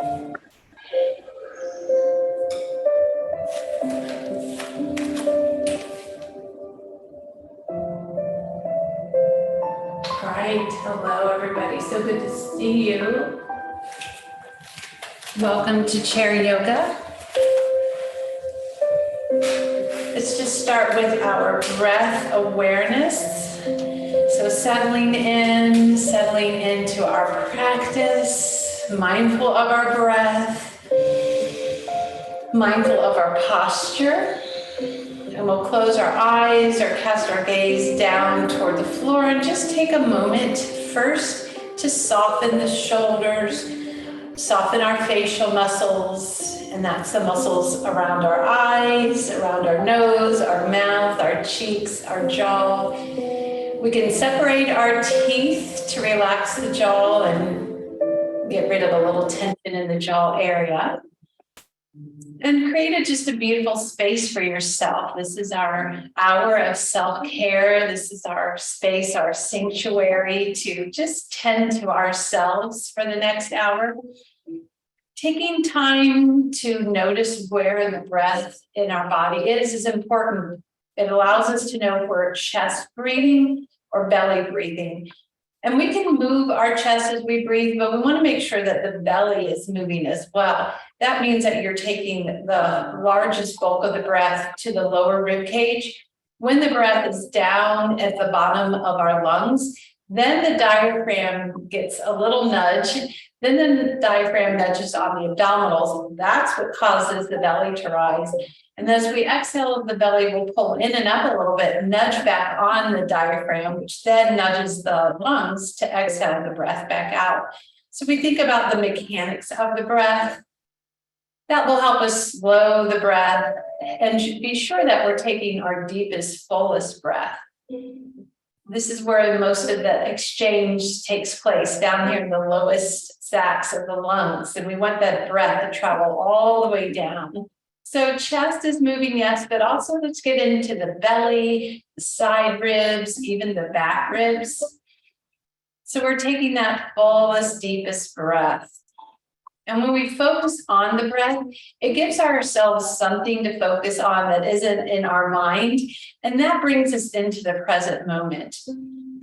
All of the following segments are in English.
All right, hello everybody, so good to see you. Welcome to Chair Yoga. Let's just start with our breath awareness. So settling into our practice, mindful of our breath, mindful of our posture. And we'll close our eyes or cast our gaze down toward the floor and just take a moment first to soften the shoulders, soften our facial muscles, and that's the muscles around our eyes, around our nose, our mouth, our cheeks, our jaw. We can separate our teeth to relax the jaw and get rid of a little tension in the jaw area. And create just a beautiful space for yourself. This is our hour of self-care. This is our space, our sanctuary to just tend to ourselves for the next hour. Taking time to notice where the breath in our body is important. It allows us to know if we're chest breathing or belly breathing. And we can move our chest as we breathe, but we want to make sure that the belly is moving as well. That means that you're taking the largest bulk of the breath to the lower rib cage. When the breath is down at the bottom of our lungs, then the diaphragm gets a little nudge. Then the diaphragm nudges on the abdominals. That's what causes the belly to rise. And as we exhale, the belly will pull in and up a little bit, nudge back on the diaphragm, which then nudges the lungs to exhale the breath back out. So we think about the mechanics of the breath. That will help us slow the breath and be sure that we're taking our deepest, fullest breath. This is where most of the exchange takes place, down here in the lowest sacs of the lungs. And we want that breath to travel all the way down. So chest is moving, yes, but also let's get into the belly, the side ribs, even the back ribs. So we're taking that fullest, deepest breath. And when we focus on the breath, it gives ourselves something to focus on that isn't in our mind. And that brings us into the present moment,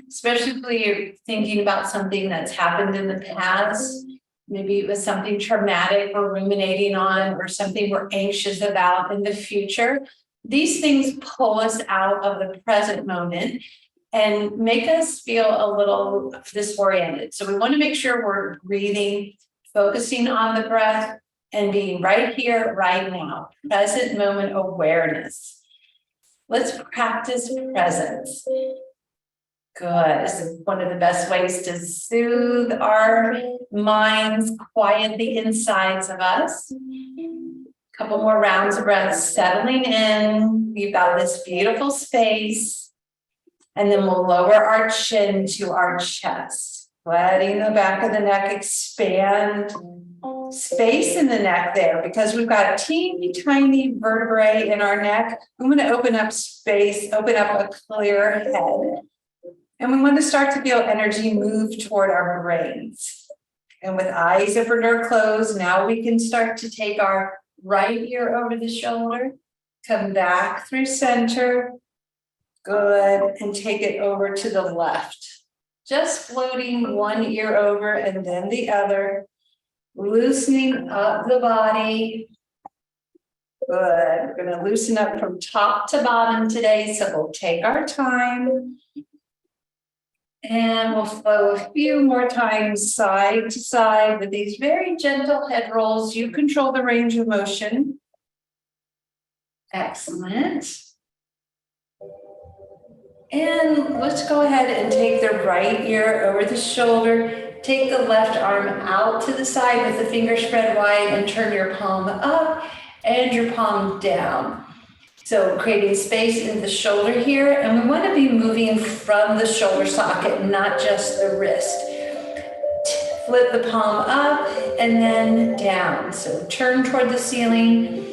especially if you're thinking about something that's happened in the past. Maybe it was something traumatic we're ruminating on, or something we're anxious about in the future. These things pull us out of the present moment and make us feel a little disoriented. So we want to make sure we're breathing, focusing on the breath, and being right here, right now, present moment awareness. Let's practice presence. Good. This is one of the best ways to soothe our minds, quiet the insides of us. A couple more rounds of breath, settling in. We've got this beautiful space. And then we'll lower our chin to our chest, letting the back of the neck expand. Space in the neck there, because we've got teeny tiny vertebrae in our neck. I'm going to open up space, open up a clear head. And we want to start to feel energy move toward our brains. And with eyes open or closed, now we can start to take our right ear over the shoulder, come back through center. Good. And take it over to the left. Just floating one ear over and then the other. Loosening up the body. Good. We're going to loosen up from top to bottom today. So we'll take our time. And we'll flow a few more times side to side with these very gentle head rolls. You control the range of motion. Excellent. And let's go ahead and take the right ear over the shoulder. Take the left arm out to the side with the finger spread wide and turn your palm up and your palm down. So creating space in the shoulder here, and we want to be moving from the shoulder socket, not just the wrist. Flip the palm up and then down. So turn toward the ceiling,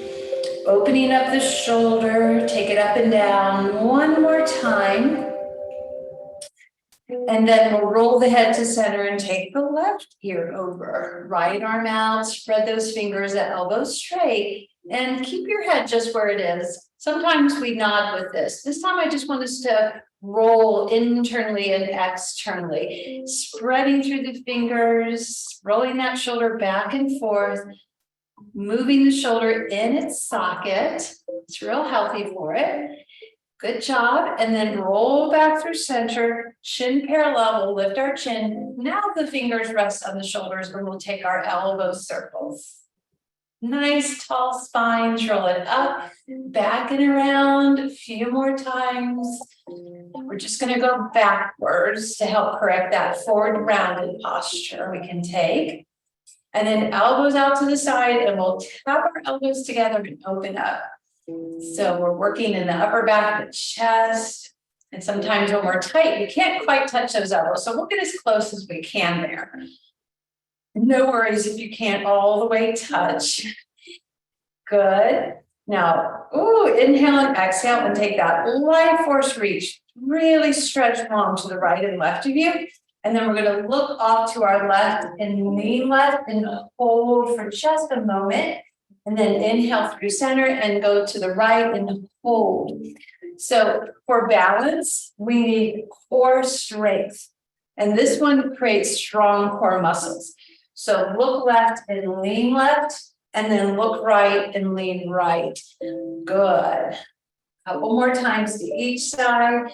opening up the shoulder, take it up and down. One more time. And then we'll roll the head to center and take the left ear over. Right arm out, spread those fingers at elbows straight, and keep your head just where it is. Sometimes we nod with this. This time I just want us to roll internally and externally, spreading through the fingers, rolling that shoulder back and forth, moving the shoulder in its socket. It's real healthy for it. Good job. And then roll back through center, chin parallel. We'll lift our chin. Now the fingers rest on the shoulders and we'll take our elbow circles. Nice tall spines, roll it up, back and around a few more times. We're just going to go backwards to help correct that forward rounded posture we can take. And then elbows out to the side, and we'll tap our elbows together and open up. So we're working in the upper back of the chest. And sometimes when we're tight, we can't quite touch those elbows. So we'll get as close as we can there. No worries if you can't all the way touch. Good. Now, inhale and exhale and take that light force reach. Really stretch long to the right and left of you. And then we're going to look off to our left and lean left and hold for just a moment. And then inhale through center and go to the right and hold. So for balance, we need core strength. And this one creates strong core muscles. So look left and lean left, and then look right and lean right. Good. Couple more times to each side.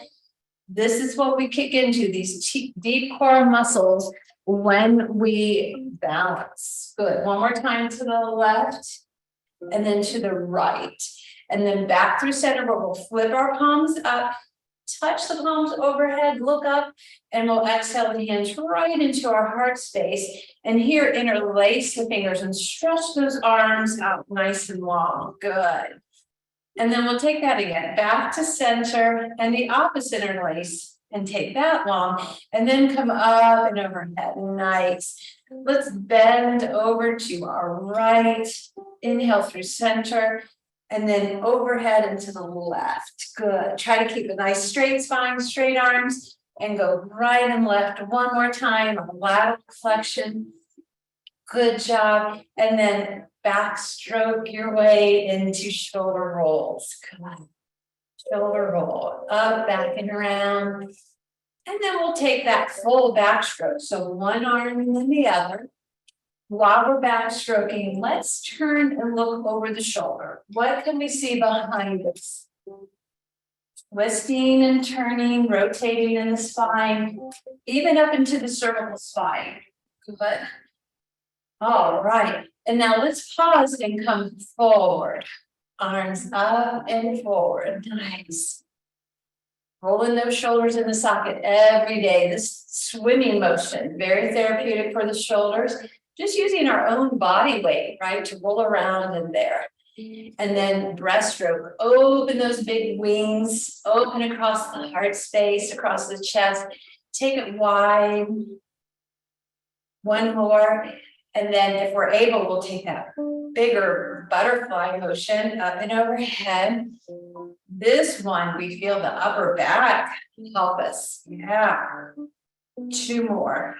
This is what we kick into, these deep core muscles when we balance. Good. One more time to the left, and then to the right. And then back through center, where we'll flip our palms up, touch the palms overhead, look up, and we'll exhale the hands right into our heart space. And here, interlace the fingers and stretch those arms out nice and long. Good. And then we'll take that again, back to center and the opposite interlace and take that long. And then come up and overhead. Nice. Let's bend over to our right. Inhale through center. And then overhead and to the left. Good. Try to keep a nice straight spine, straight arms, and go right and left one more time. A lateral flexion. Good job. And then backstroke your way into shoulder rolls. Come on. Shoulder roll. Up, back, and around. And then we'll take that full backstroke. So one arm and then the other. While we're backstroking, let's turn and look over the shoulder. What can we see behind us? Twisting and turning, rotating in the spine, even up into the cervical spine. Good. All right. And now let's pause and come forward. Arms up and forward. Nice. Rolling those shoulders in the socket every day. This swimming motion, very therapeutic for the shoulders. Just using our own body weight, right, to roll around in there. And then breaststroke, open those big wings, open across the heart space, across the chest. Take it wide. One more. And then if we're able, we'll take that bigger butterfly motion up and overhead. This one, we feel the upper back help us. Yeah. Two more.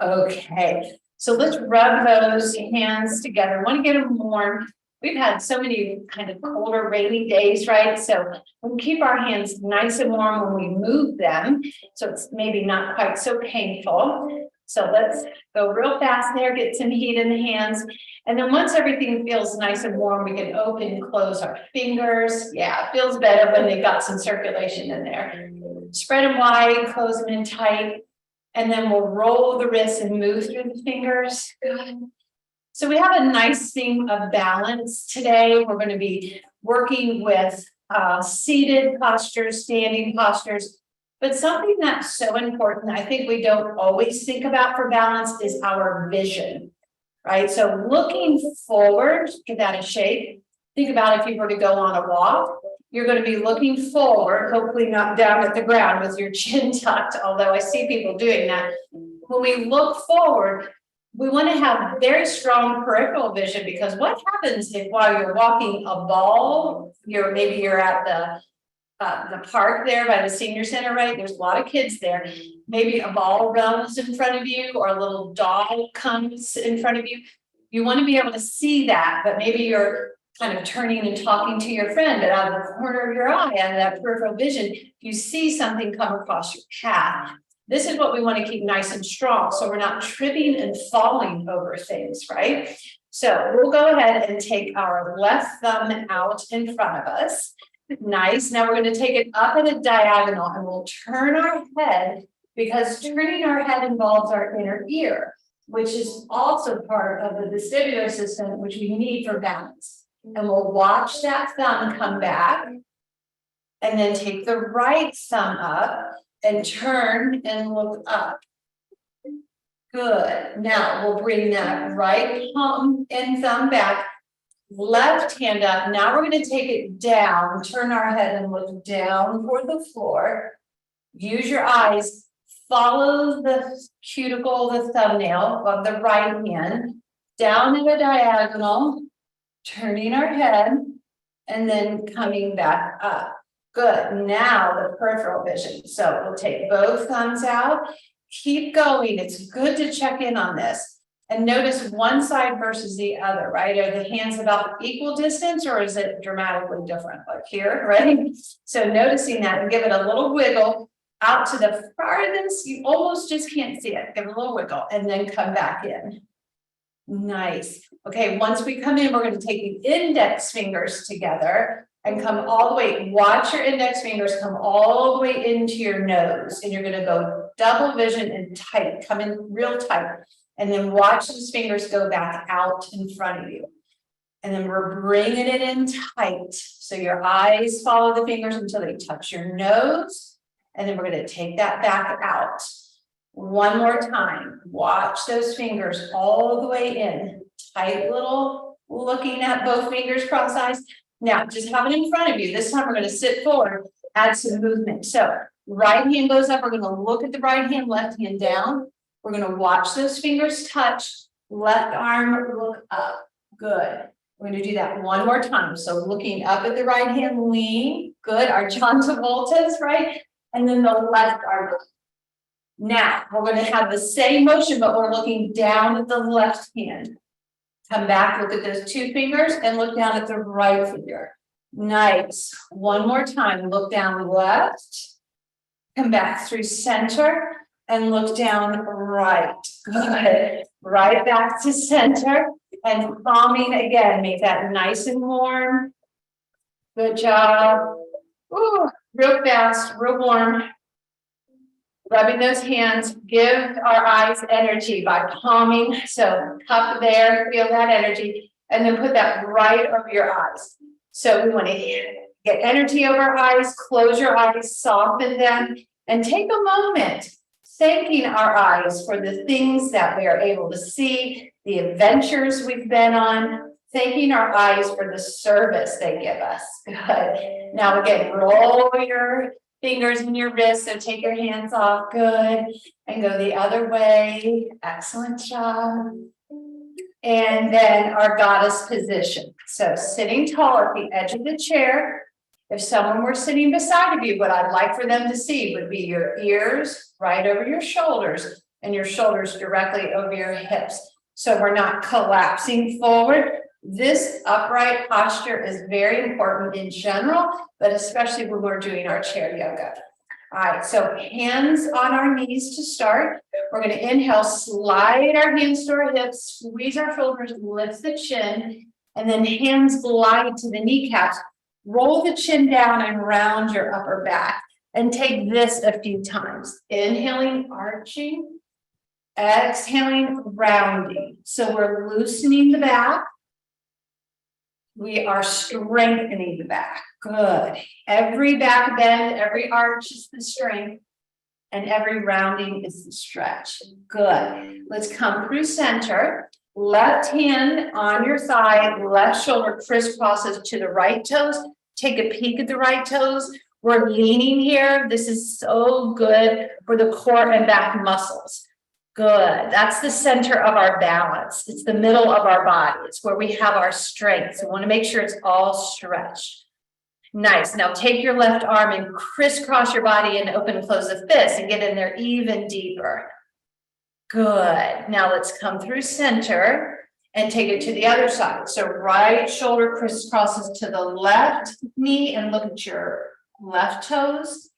Okay, so let's rub those hands together. I want to get them warm. We've had so many kind of colder, rainy days, right? So we'll keep our hands nice and warm when we move them. So it's maybe not quite so painful. So let's go real fast there, get some heat in the hands. And then once everything feels nice and warm, we can open and close our fingers. Yeah, it feels better when they've got some circulation in there. Spread them wide, close them in tight. And then we'll roll the wrists and move through the fingers. Good. So we have a nice theme of balance today. We're going to be working with seated postures, standing postures. But something that's so important, I think we don't always think about for balance, is our vision, right? So looking forward, get that in shape. Think about if you were to go on a walk. You're going to be looking forward, hopefully not down at the ground with your chin tucked, although I see people doing that. When we look forward, we want to have very strong peripheral vision, because what happens if while you're walking a ball, maybe you're at the the park there by the senior center, right? There's a lot of kids there. Maybe a ball runs in front of you or a little dog comes in front of you. You want to be able to see that, but maybe you're kind of turning and talking to your friend, but out of the corner of your eye, out of that peripheral vision, you see something come across your path. This is what we want to keep nice and strong, so we're not tripping and falling over things, right? So we'll go ahead and take our left thumb out in front of us. Nice. Now we're going to take it up at a diagonal and we'll turn our head, because turning our head involves our inner ear, which is also part of the vestibular system, which we need for balance. And we'll watch that thumb come back and then take the right thumb up and turn and look up. Good. Now we'll bring that right palm and thumb back, left hand up. Now we're going to take it down, turn our head and look down toward the floor. Use your eyes, follow the cuticle, the thumbnail of the right hand, down in a diagonal, turning our head, and then coming back up. Good. Now the peripheral vision. So we'll take both thumbs out. Keep going. It's good to check in on this. And notice one side versus the other, right? Are the hands about equal distance or is it dramatically different? Like here, right? So noticing that and give it a little wiggle out to the farthest, you almost just can't see it. Give it a little wiggle and then come back in. Nice. Okay, once we come in, we're going to take the index fingers together and come all the way. Watch your index fingers come all the way into your nose, and you're going to go double vision and tight, come in real tight, and then watch those fingers go back out in front of you. And then we're bringing it in tight. So your eyes follow the fingers until they touch your nose, and then we're going to take that back out. One more time, watch those fingers all the way in, tight little, looking at both fingers cross eyes. Now, just have it in front of you. This time we're going to sit forward, add some movement. So right hand goes up, we're going to look at the right hand, left hand down. We're going to watch those fingers touch, left arm look up. Good. We're going to do that one more time. So looking up at the right hand, lean. Good. Our John Travolta's, right? And then the left arm. Now, we're going to have the same motion, but we're looking down at the left hand. Come back, look at those two fingers, and look down at the right finger. Nice. One more time. Look down left. Come back through center, and look down right. Good. Right back to center, and calming again. Make that nice and warm. Good job. Ooh, real fast, real warm. Rubbing those hands, give our eyes energy by palming. So cup there, feel that energy, and then put that right over your eyes. So we want to get energy over our eyes, close your eyes, soften them, and take a moment thanking our eyes for the things that we are able to see, the adventures we've been on, thanking our eyes for the service they give us. Good. Now again, roll your fingers in your wrists, so take your hands off. Good. And go the other way. Excellent job. And then our goddess position. So sitting tall at the edge of the chair. If someone were sitting beside of you, what I'd like for them to see would be your ears right over your shoulders and your shoulders directly over your hips. So we're not collapsing forward. This upright posture is very important in general, but especially when we're doing our chair yoga. All right, so hands on our knees to start. We're going to inhale, slide our hands to our hips, squeeze our shoulders, lift the chin, and then hands glide to the kneecaps. Roll the chin down and round your upper back. And take this a few times. Inhaling, arching, exhaling, rounding. So we're loosening the back. We are strengthening the back. Good. Every back bend, every arch is the strength, and every rounding is the stretch. Good. Let's come through center. Left hand on your thigh, left shoulder crisscrosses to the right toes. Take a peek at the right toes. We're leaning here. This is so good for the core and back muscles. Good. That's the center of our balance. It's the middle of our body. It's where we have our strength. So we want to make sure it's all stretched. Nice. Now take your left arm and crisscross your body and open and close the fist and get in there even deeper. Good. Now let's come through center and take it to the other side. So right shoulder crisscrosses to the left knee and look at your left toes.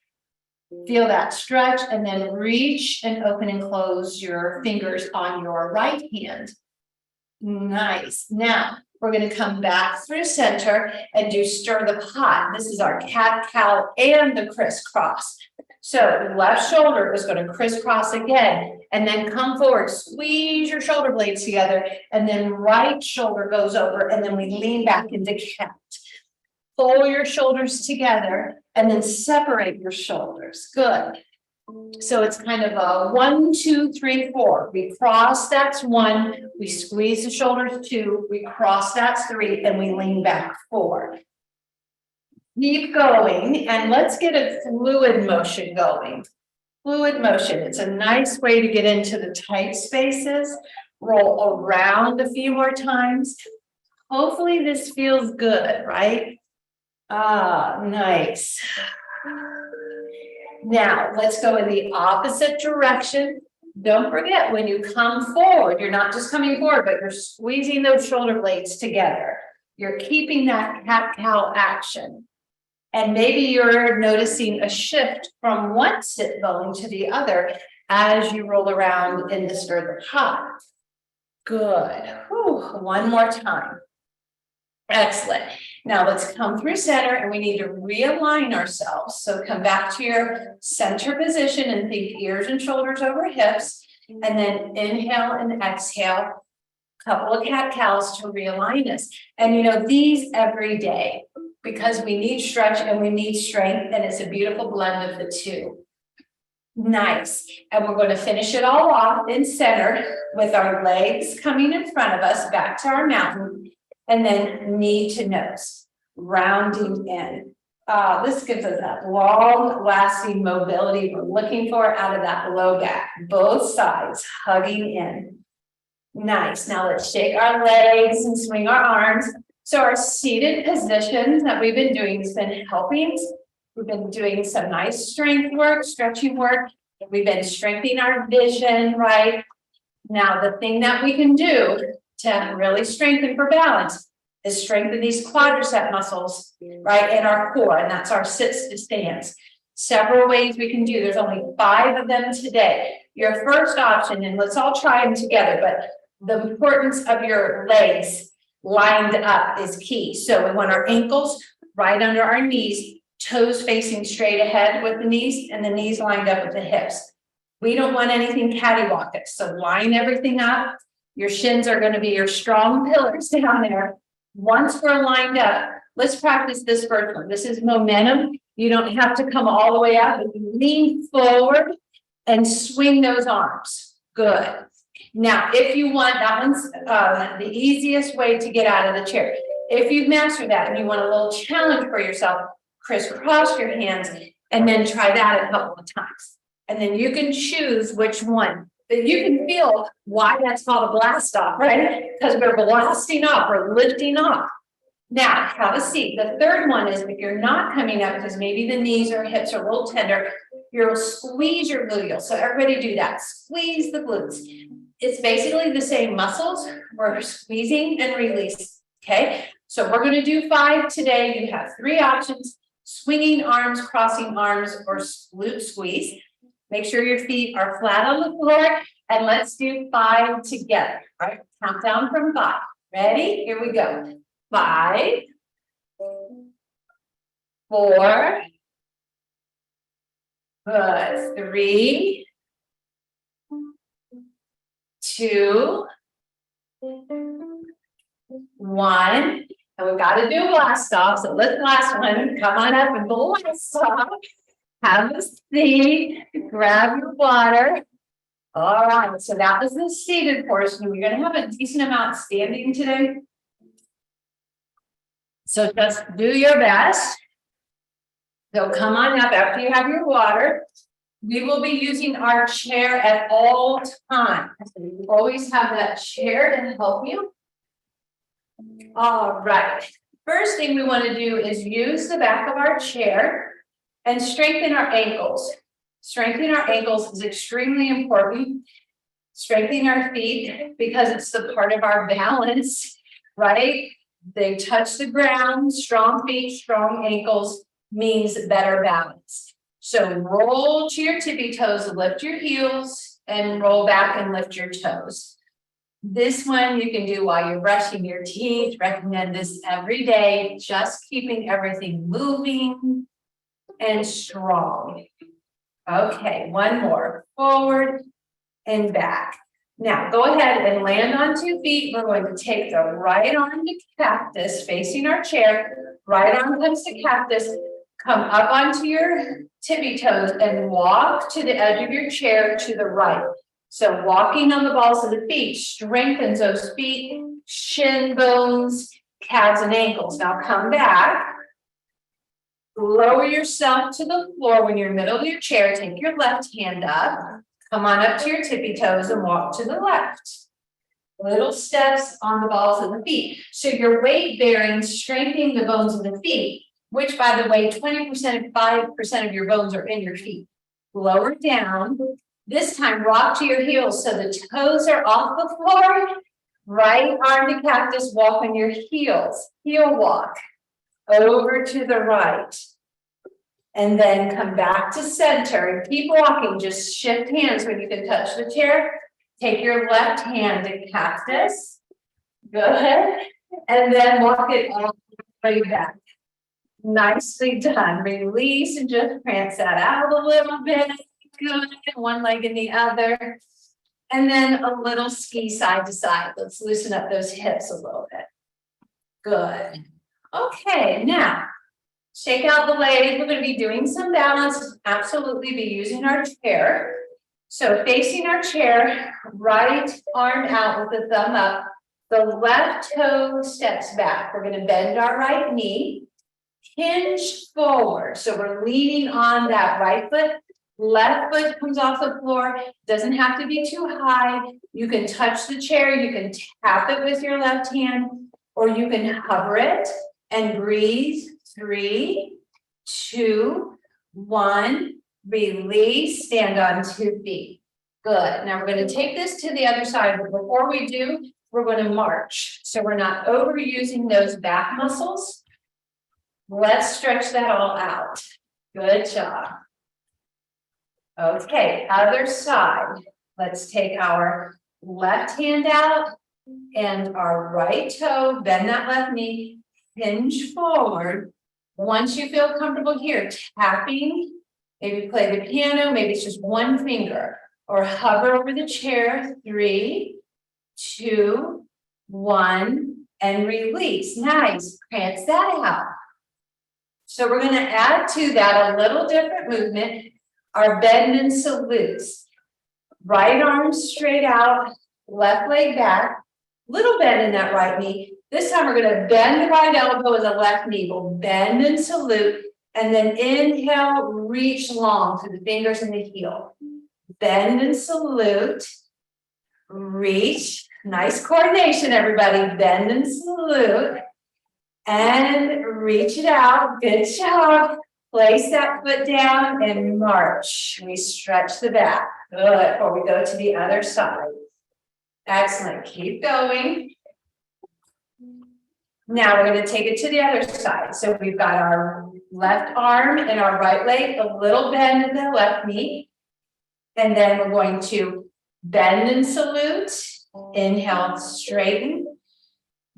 Feel that stretch and then reach and open and close your fingers on your right hand. Nice. Now we're going to come back through center and do stir the pot. This is our cat-cow and the crisscross. So the left shoulder is going to crisscross again and then come forward, squeeze your shoulder blades together, and then right shoulder goes over and then we lean back into cat. Pull your shoulders together and then separate your shoulders. Good. So it's kind of a 1, 2, 3, 4. We cross, that's 1. We squeeze the shoulders 2. We cross, that's 3. And we lean back 4. Keep going and let's get a fluid motion going. Fluid motion. It's a nice way to get into the tight spaces. Roll around a few more times. Hopefully this feels good, right? Ah, nice. Now, let's go in the opposite direction. Don't forget, when you come forward, you're not just coming forward, but you're squeezing those shoulder blades together. You're keeping that cat-cow action. And maybe you're noticing a shift from one sit bone to the other as you roll around in the stir the pot. Good. Whew. One more time. Excellent. Now let's come through center and we need to realign ourselves. So come back to your center position and think ears and shoulders over hips. And then inhale and exhale. Couple of cat-cows to realign us. And you know, these every day, because we need stretch and we need strength, and it's a beautiful blend of the two. Nice. And we're going to finish it all off in center with our legs coming in front of us back to our mountain. And then knee to nose, rounding in. This gives us that long lasting mobility we're looking for out of that low back, both sides hugging in. Nice. Now let's shake our legs and swing our arms. So our seated position that we've been doing has been helping. We've been doing some nice strength work, stretching work. We've been strengthening our vision, right? Now the thing that we can do to really strengthen for balance is strengthen these quadricep muscles, right, in our core, and that's our sits to stands. Several ways we can do. There's only 5 of them today. Your first option, and let's all try them together, but the importance of your legs lined up is key. So we want our ankles right under our knees, toes facing straight ahead with the knees, and the knees lined up with the hips. We don't want anything cattywampus, so line everything up. Your shins are going to be your strong pillars down there. Once we're lined up, let's practice this first one. This is momentum. You don't have to come all the way up. You lean forward and swing those arms. Good. Now, if you want, that one's the easiest way to get out of the chair. If you've mastered that and you want a little challenge for yourself, crisscross your hands and then try that a couple of times. And then you can choose which one. But you can feel why that's called a blast off, right? Because we're blasting off, we're lifting off. Now, have a seat. The third one is if you're not coming up because maybe the knees or hips are a little tender, you'll squeeze your gluteals. So everybody do that. Squeeze the glutes. It's basically the same muscles. We're squeezing and release. Okay. So we're going to do 5 today. You have 3 options: swinging arms, crossing arms, or glute squeeze. Make sure your feet are flat on the floor, and let's do 5 together. All right, count down from 5. Ready? Here we go. 5, 4, good. 3, 2, 1. And we've got to do blast off. So let's last one. Come on up and blast off. Have a seat, grab your water. All right, so that was the seated portion. We're going to have a decent amount standing today. So just do your best. So come on up after you have your water. We will be using our chair at all times. So you always have that chair to help you. All right. First thing we want to do is use the back of our chair and strengthen our ankles. Strengthening our ankles is extremely important. Strengthening our feet because it's the part of our balance, right? They touch the ground, strong feet, strong ankles means better balance. So roll to your tippy toes, lift your heels, and roll back and lift your toes. This one you can do while you're brushing your teeth. Recommend this every day, just keeping everything moving and strong. Okay, one more, forward and back. Now go ahead and land on 2 feet. We're going to take the right arm to cactus, facing our chair. Right arm comes to cactus. Come up onto your tippy toes and walk to the edge of your chair to the right. So walking on the balls of the feet strengthens those feet, shin bones, calves, and ankles. Now come back. Lower yourself to the floor when you're in the middle of your chair. Take your left hand up. Come on up to your tippy toes and walk to the left. Little steps on the balls of the feet. So your weight bearing, strengthening the bones of the feet, which by the way, 20%, 5% of your bones are in your feet. Lower down. This time, rock to your heels so the toes are off the floor. Right arm to cactus, walk on your heels. Heel walk. Over to the right. And then come back to center and keep walking. Just shift hands when you can touch the chair. Take your left hand to cactus. Good. And then walk it all the way back. Nicely done. Release and just prance that out a little bit. Good. One leg in the other. And then a little ski side to side. Let's loosen up those hips a little bit. Good. Okay, now shake out the legs. We're going to be doing some balance. Absolutely be using our chair. So facing our chair, right arm out with the thumb up. The left toe steps back. We're going to bend our right knee. Hinge forward. So we're leaning on that right foot. Left foot comes off the floor. Doesn't have to be too high. You can touch the chair. You can tap it with your left hand, or you can hover it and breathe. 3, 2, 1. Release. Stand on 2 feet. Good. Now we're going to take this to the other side. But before we do, we're going to march. So we're not overusing those back muscles. Let's stretch that all out. Good job. Okay, other side. Let's take our left hand out and our right toe, bend that left knee, hinge forward. Once you feel comfortable here, tapping, maybe play the piano, maybe it's just one finger, or hover over the chair. 3, 2, 1, and release. Nice, prance that out. So we're going to add to that a little different movement. Our bend and salutes. Right arm straight out, left leg back, little bend in that right knee. This time we're going to bend the right elbow as a left knee. We'll bend and salute, and then inhale, reach long through the fingers and the heel. Bend and salute, reach. Nice coordination, everybody. Bend and salute, and reach it out. Good job. Place that foot down and march. We stretch the back. Good. Before we go to the other side. Excellent. Keep going. Now we're going to take it to the other side. So we've got our left arm and our right leg, a little bend in the left knee. And then we're going to bend and salute. Inhale, straighten.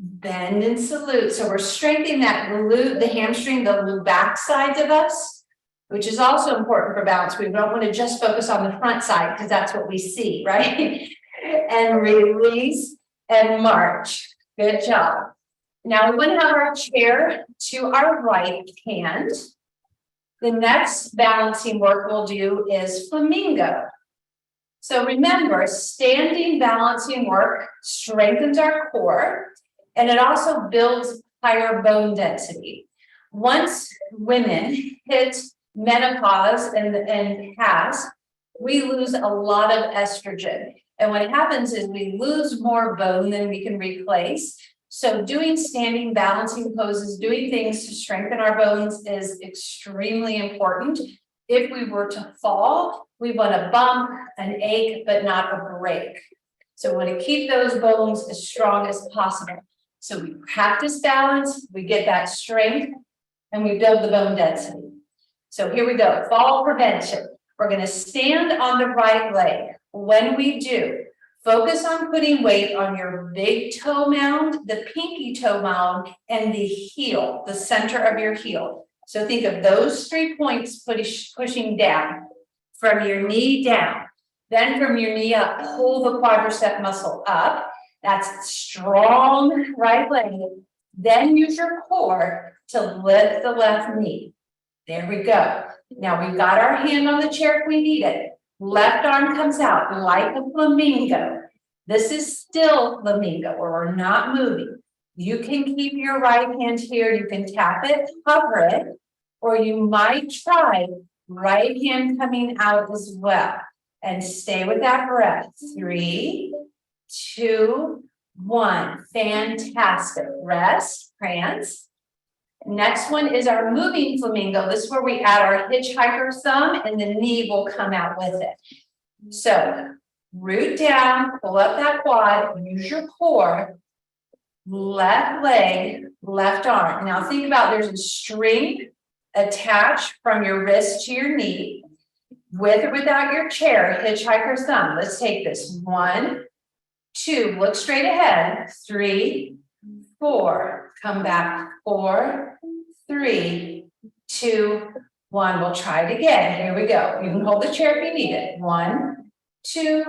Bend and salute. So we're strengthening that glute, the hamstring, the back sides of us, which is also important for balance. We don't want to just focus on the front side because that's what we see, right? And release and march. Good job. Now we want to have our chair to our right hand. The next balancing work we'll do is flamingo. So remember, standing balancing work strengthens our core. And it also builds higher bone density. Once women hit menopause and pass, we lose a lot of estrogen. And what happens is we lose more bone than we can replace. So doing standing balancing poses, doing things to strengthen our bones is extremely important. If we were to fall, we want a bump, an ache, but not a break. So we want to keep those bones as strong as possible. So we practice balance, we get that strength, and we build the bone density. So here we go, fall prevention. We're going to stand on the right leg. When we do, focus on putting weight on your big toe mound, the pinky toe mound, and the heel, the center of your heel. So think of those 3 points pushing down from your knee down. Then from your knee up, pull the quadricep muscle up. That's strong right leg. Then use your core to lift the left knee. There we go. Now we've got our hand on the chair if we need it. Left arm comes out like a flamingo. This is still flamingo where we're not moving. You can keep your right hand here. You can tap it, hover it, or you might try right hand coming out as well. And stay with that breath. 3, 2, 1. Fantastic. Rest, prance. Next one is our moving flamingo. This is where we add our hitchhiker thumb and the knee will come out with it. So root down, pull up that quad, use your core, left leg, left arm. Now think about there's a string attached from your wrist to your knee. With or without your chair, hitchhiker thumb. Let's take this. 1, 2, look straight ahead. 3, 4, come back. 4, 3, 2, 1. We'll try it again. Here we go. You can hold the chair if you need it. 1, 2,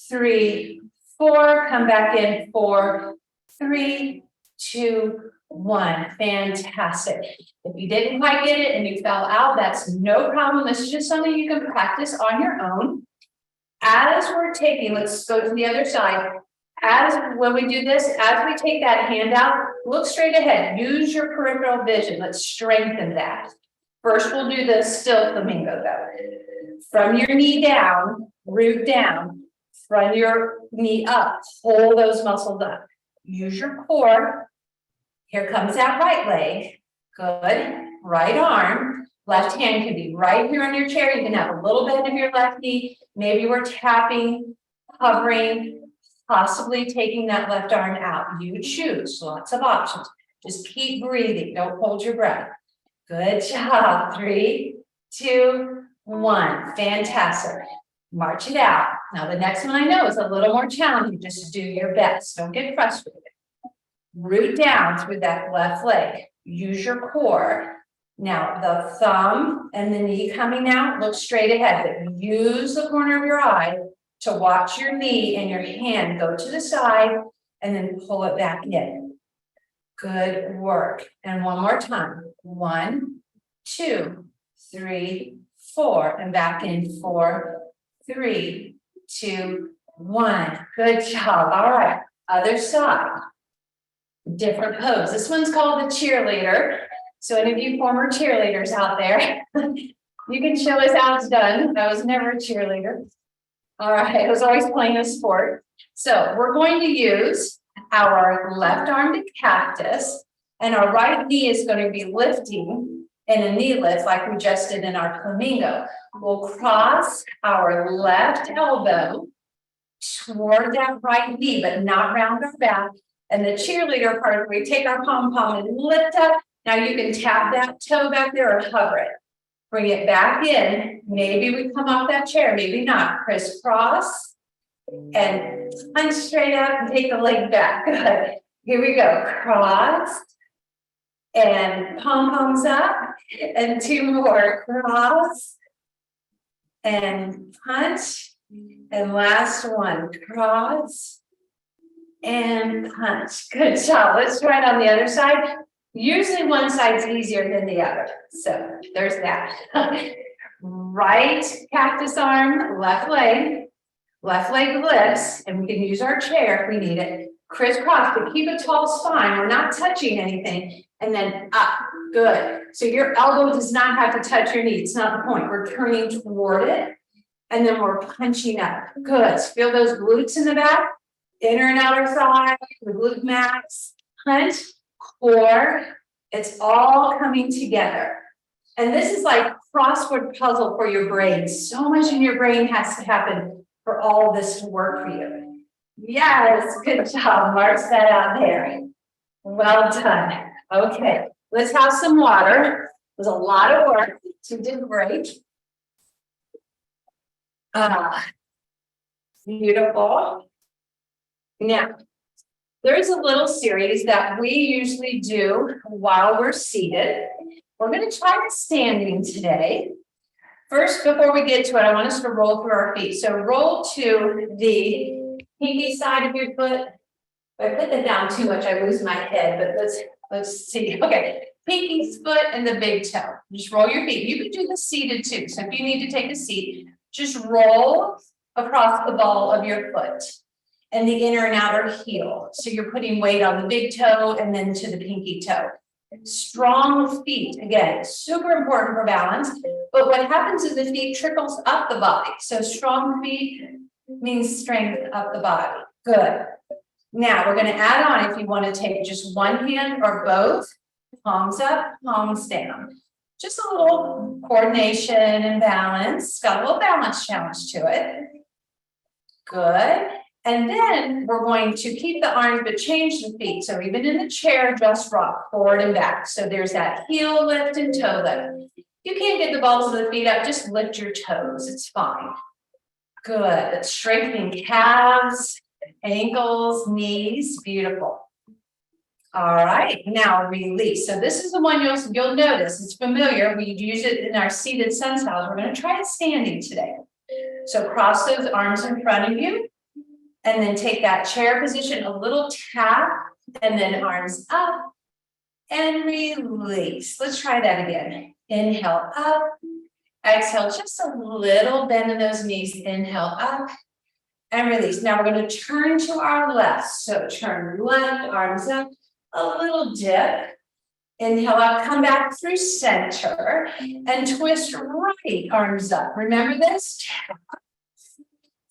3, 4. Come back in. 4, 3, 2, 1. Fantastic. If you didn't quite get it and you fell out, that's no problem. This is just something you can practice on your own. As we're taking, let's go to the other side. When we do this, as we take that hand out, look straight ahead. Use your peripheral vision. Let's strengthen that. First, we'll do the still flamingo though. From your knee down, root down. From your knee up, pull those muscles up. Use your core. Here comes that right leg. Good. Right arm. Left hand can be right here on your chair. You can have a little bend of your left knee. Maybe we're tapping, hovering, possibly taking that left arm out. You choose. Lots of options. Just keep breathing. Don't hold your breath. Good job. 3, 2, 1. Fantastic. March it out. Now the next one I know is a little more challenging. Just do your best. Don't get frustrated. Root down through that left leg. Use your core. Now the thumb and the knee coming out, look straight ahead, but use the corner of your eye to watch your knee and your hand go to the side and then pull it back in. Good work. And one more time. 1, 2, 3, 4, and back in. 4, 3, 2, 1. Good job. All right. Other side. Different pose. This one's called the cheerleader. So any of you former cheerleaders out there, you can show us how it's done. I was never a cheerleader. All right, I was always playing a sport. So we're going to use our left arm to cactus, and our right knee is going to be lifting in a knee lift like we just did in our flamingo. We'll cross our left elbow toward that right knee, but not round our back. And the cheerleader part, we take our pom-pom and lift up. Now you can tap that toe back there or hover it. Bring it back in. Maybe we come off that chair, maybe not. Crisscross and punch straight up and take the leg back. Good. Here we go. Cross and pom-poms up. And 2 more. Cross and punch. And last one. Cross and punch. Good job. Let's try it on the other side. Usually one side's easier than the other. So there's that. Right cactus arm, left leg lifts, and we can use our chair if we need it. Crisscross, but keep a tall spine. We're not touching anything. And then up. Good. So your elbow does not have to touch your knee. It's not the point. We're turning toward it. And then we're punching up. Good. Feel those glutes in the back. Inner and outer thigh, the glute max. Hunt, core, it's all coming together. And this is like crossword puzzle for your brain. So much in your brain has to happen for all this to work for you. Yes, good job. Mark that out there. Well done. Okay, let's have some water. It was a lot of work. You did great. Beautiful. Now, there's a little series that we usually do while we're seated. We're going to try standing today. First, before we get to it, I want us to roll through our feet. So roll to the pinky side of your foot. If I put that down too much, I lose my head, but let's see. Okay, pinky foot and the big toe. Just roll your feet. You can do the seated too. So if you need to take a seat, just roll across the ball of your foot and the inner and outer heel. So you're putting weight on the big toe and then to the pinky toe. Strong feet, again, super important for balance. But what happens is the feet trickles up the body. So strong feet means strength up the body. Good. Now we're going to add on, if you want to take just one hand or both, palms up, palms down. Just a little coordination and balance. Got a little balance challenge to it. Good. And then we're going to keep the arms, but change the feet. So even in the chair, just rock forward and back. So there's that heel lift and toe lift. You can't get the balls of the feet up, just lift your toes. It's fine. Good. Strengthening calves, ankles, knees. Beautiful. All right. Now release. So this is the one you'll notice. It's familiar. We use it in our seated sun styles. We're going to try it standing today. So cross those arms in front of you. And then take that chair position, a little tap, and then arms up and release. Let's try that again. Inhale up, exhale, just a little bend in those knees. Inhale up and release. Now we're going to turn to our left. So turn left, arms up, a little dip. Inhale up, come back through center and twist right, arms up. Remember this?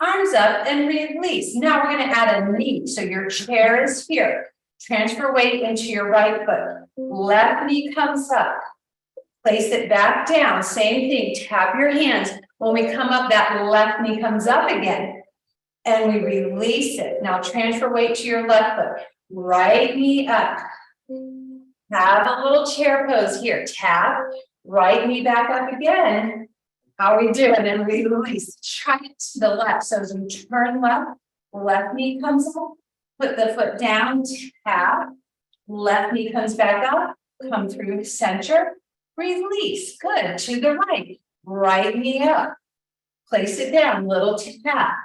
Arms up and release. Now we're going to add a knee. So your chair is here. Transfer weight into your right foot. Left knee comes up. Place it back down. Same thing. Tap your hands. When we come up, that left knee comes up again. And we release it. Now transfer weight to your left foot. Right knee up. Have a little chair pose here. Tap. Right knee back up again. How are we doing? And release. Try it to the left. So as we turn left, left knee comes up, put the foot down, tap, left knee comes back up, come through center, release. Good. To the right, right knee up, place it down, little tap,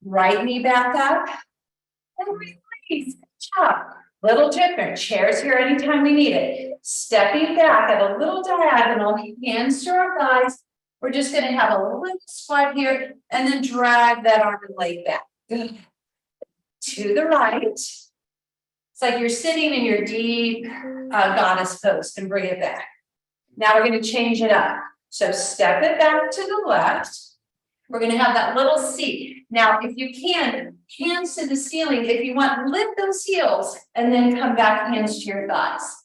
right knee back up, and release. Good job. Little different. Chairs here anytime we need it. Stepping back at a little diagonal, hands to our thighs. We're just going to have a little squat here and then drag that arm and leg back. Good. To the right. It's like you're sitting in your deep goddess pose and bring it back. Now we're going to change it up. So step it back to the left. We're going to have that little seat. Now, if you can, hands to the ceiling. If you want, lift those heels and then come back, hands to your thighs.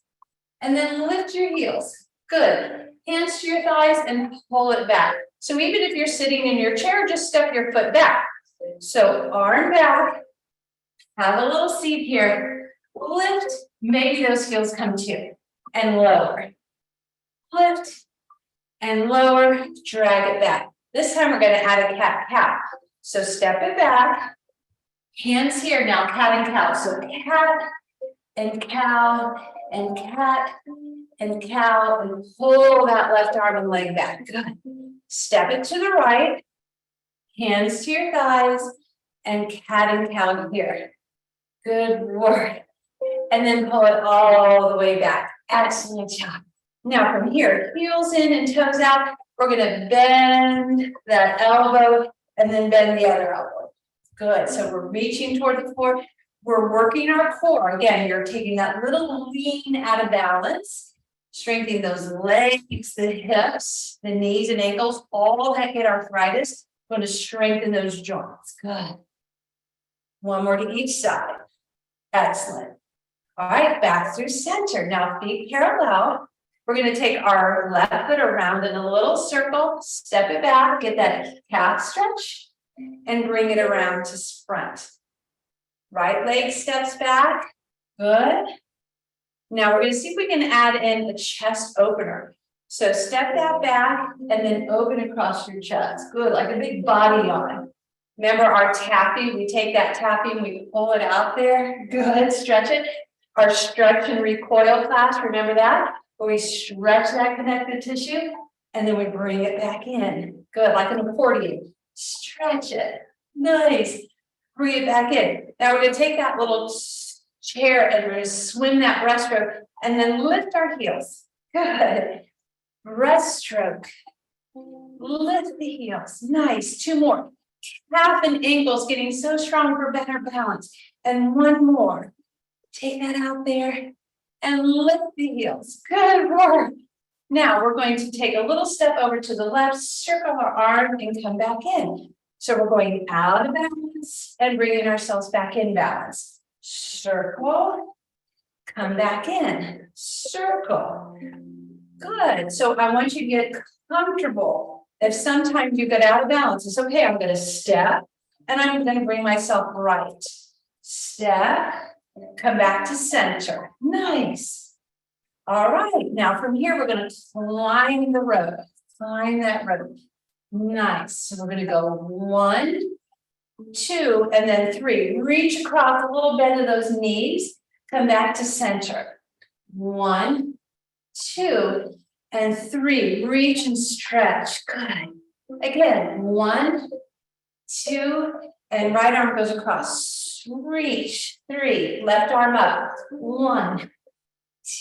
And then lift your heels. Good. Hands to your thighs and pull it back. So even if you're sitting in your chair, just step your foot back. So arm back, have a little seat here, lift, maybe those heels come to, and lower. Lift and lower, drag it back. This time we're going to add a cat-cow. So step it back, hands here, now cat and cow. So cat and cow and cat and cow, and pull that left arm and leg back. Good. Step it to the right, hands to your thighs, and cat and cow here. Good work. And then pull it all the way back. Excellent job. Now from here, heels in and toes out. We're going to bend that elbow and then bend the other elbow. Good. So we're reaching toward the floor. We're working our core. Again, you're taking that little lean out of balance. Strengthening those legs, the hips, the knees and ankles, all that get arthritis. Going to strengthen those joints. Good. One more to each side. Excellent. All right, back through center. Now feet parallel. We're gonna take our left foot around in a little circle, step it back, get that calf stretch, and bring it around to front. Right leg steps back, good. Now we're gonna see if we can add in a chest opener. So step that back and then open across your chest, good, like a big body yawn. Remember our tapping, we take that tapping, we pull it out there, good, stretch it. Our stretch and recoil class, remember that? Where we stretch that connective tissue and then we bring it back in. Good, like an accordion. Stretch it. Nice. Bring it back in. Now we're going to take that little chair and we're going to swim that breaststroke and then lift our heels. Good. Breaststroke. Lift the heels. Nice. Two more. Calf and ankles getting so strong for better balance. And one more. Take that out there and lift the heels. Good work. Now we're going to take a little step over to the left, circle our arm and come back in. So we're going out of balance and bringing ourselves back in balance. Circle, come back in, circle. Good. So I want you to get comfortable. If sometimes you get out of balance, it's okay. I'm going to step and I'm going to bring myself right. Step. Come back to center. Nice. All right. Now from here, we're going to climb the rope. Climb that rope. Nice. So we're going to go 1, 2, and then 3. Reach across a little bend of those knees. Come back to center. 1, 2, and 3. Reach and stretch. Good. Again, 1, 2, and right arm goes across. Reach, 3, left arm up, 1,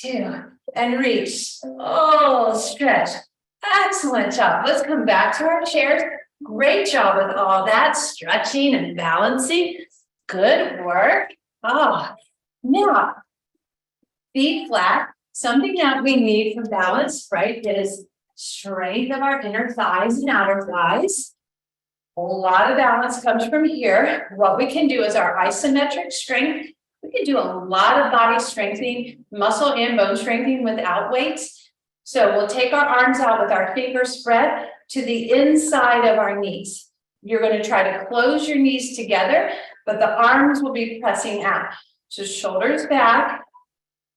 2, and reach. Oh, stretch. Excellent job. Let's come back to our chairs. Great job with all that stretching and balancing. Good work. Oh, now, feet flat. Something that we need for balance, right, is strength of our inner thighs and outer thighs. A lot of balance comes from here. What we can do is our isometric strength. We can do a lot of body strengthening, muscle and bone strengthening without weights. So we'll take our arms out with our fingers spread to the inside of our knees. You're going to try to close your knees together, but the arms will be pressing out. So shoulders back.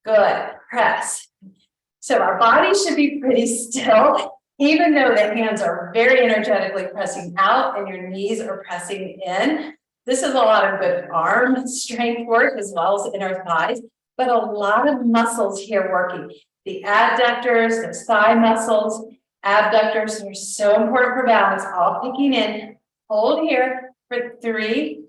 Good. Press. So our body should be pretty still. Even though the hands are very energetically pressing out and your knees are pressing in, this is a lot of good arm strength work as well as inner thighs, but a lot of muscles here working. The adductors, the thigh muscles, abductors are so important for balance, all kicking in. Hold here for 3,